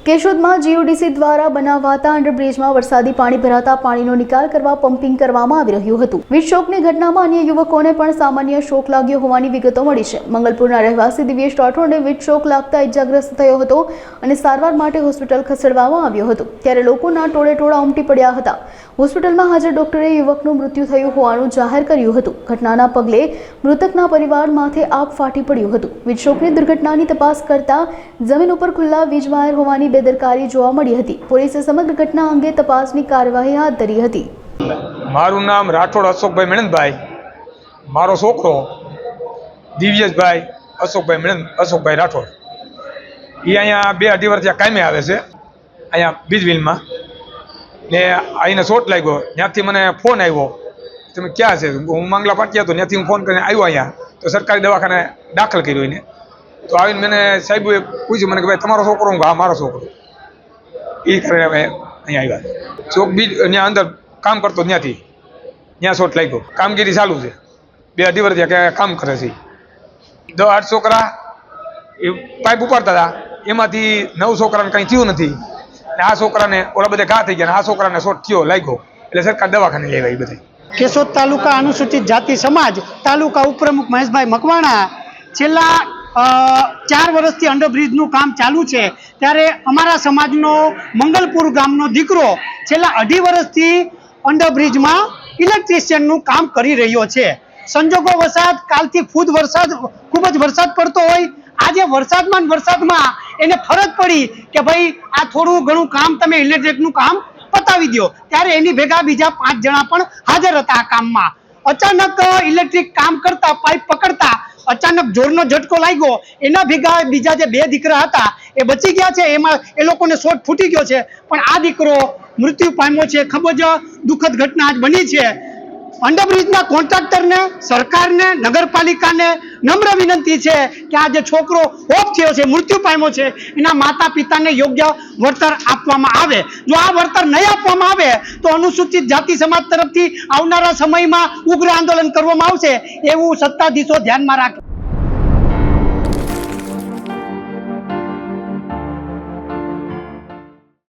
કેશોદમાં જીઓડીસી દ્વારા બનાવાતા અંડરબ્રિજમાં વરસાદી પાણી ભરાતા પાણીનો નિકાલ કરવા પમ્પિંગ કરવામાં આવી રહ્યું હતું। વીજ શોકની ઘટનામાં અન્ય યુવકોને પણ સામાન્ય શોક લાગ્યો હોવાની વિગતો મળી છે। મંગલપુરના રહેવાસી દિવ્યેશ રાઠોડને વીજ શોક લાગતા ઇજાગ્રસ્ત થયો હતો અને સારવાર માટે હોસ્પિટલ ખસેડવામાં આવ્યો હતો, ત્યારે લોકોના ટોળેટોળા ઉમટી પડ્યા હતા। હોસ્પિટલમાં હાજર ડોક્ટરે યુવકનું મૃત્યુ થયું હોવાનું જાહેર કર્યું હતું। ઘટનાના પગલે મૃતકના પરિવાર માથે આપ ફાટી પડ્યું હતું। વીજ શોકની દુર્ઘટનાની તપાસ કરતા જમીન ઉપર ખુલ્લા વીજ વાયર હોવાની બેદરકારી જોવા મળી હતી। પોલીસે સમગ્ર ઘટના અંગે તપાસની કાર્યવાહી હાથ ધરી હતી। મારું નામ રાઠોડ અશોકભાઈ મેણંદભાઈ, મારો છોકરો દિવ્યેશભાઈ અશોકભાઈ રાઠોડ, એ અહીંયા 2-2.5 વર્ષથી કામે આવે છે અહીંયા બીજવીલમાં ને આઈને શોટ લાગ્યો। ત્યાંથી મને ફોન આવ્યો, તમે ક્યાં છે? હું માંગલા પાટી હતો, ત્યાંથી હું ફોન કરીને આવ્યો અહીંયા, તો સરકારી દવાખાને દાખલ કર્યો એને। તો આવીને મને સાહેબે પૂછ્યું મને કે ભાઈ તમારો છોકરો? હું હા મારો છોકરો। એ કરીને અમે અહીંયા આવ્યા। ચોક બીજ ત્યાં અંદર કામ કરતો, ત્યાં શોટ લાગ્યો। કામગીરી ચાલુ છે, 2-2.5 વર્ષથી કામ કરે છે। 10-8 છોકરા એ પાઇપ ઉપાડતા હતા, એમાંથી 9 છોકરાને કંઈ થયું નથી। આ છોકરાને ઓલા બધા ઘા થઈ ગયા, આ છોકરાને શોટ થયો લાગ્યો એટલે સરકાર દવાખાને લઈ આવ્યા। એ બધા કેશોદ તાલુકા અનુસૂચિત જાતિ સમાજ તાલુકા ઉપપ્રમુખ મહેશભાઈ મકવાણા, છેલ્લા 4 વર્ષથી અંડરબ્રિજનું કામ ચાલુ છે, ત્યારે અમારા સમાજનો મંગલપુર ગામનો દીકરો છેલ્લા 2.5 વર્ષથી અંડરબ્રિજમાં ઇલેક્ટ્રિશિયનનું કામ કરી રહ્યો છે। સંજોગો વસાત કાલથી ખૂબ જ વરસાદ પડતો હોય, આજે વરસાદમાં એને ફરજ પડી કે ભાઈ આ થોડું ઘણું કામ તમે ઇલેક્ટ્રિકનું કામ પતાવી દો, ત્યારે એની ભેગા બીજા 5 જણા પણ હાજર હતા આ કામમાં। અચાનક ઇલેક્ટ્રિક કામ કરતા પાઇપ પકડતા અચાનક જોરનો ઝટકો લાગ્યો, એના ભેગા બીજા જે 2 દીકરા હતા એ બચી ગયા છે, એમાં એ લોકોને શોટ ફૂટી ગયો છે, પણ આ દીકરો મૃત્યુ પામ્યો છે। ખૂબ જ દુઃખદ ઘટના આજ બની છે। અંડરબ્રિજના કોન્ટ્રાક્ટરને, સરકારને, નગરપાલિકાને નમ્ર વિનંતી છે કે આ જે છોકરો ઓફ થયો છે, મૃત્યુ પામ્યો છે, એના માતા પિતાને યોગ્ય વળતર આપવામાં આવે। જો આ વળતર નહીં આપવામાં આવે તો અનુસૂચિત જાતિ સમાજ તરફથી આવનારા સમયમાં ઉગ્ર આંદોલન કરવામાં આવશે, એવું સત્તાધીશો ધ્યાનમાં રાખે।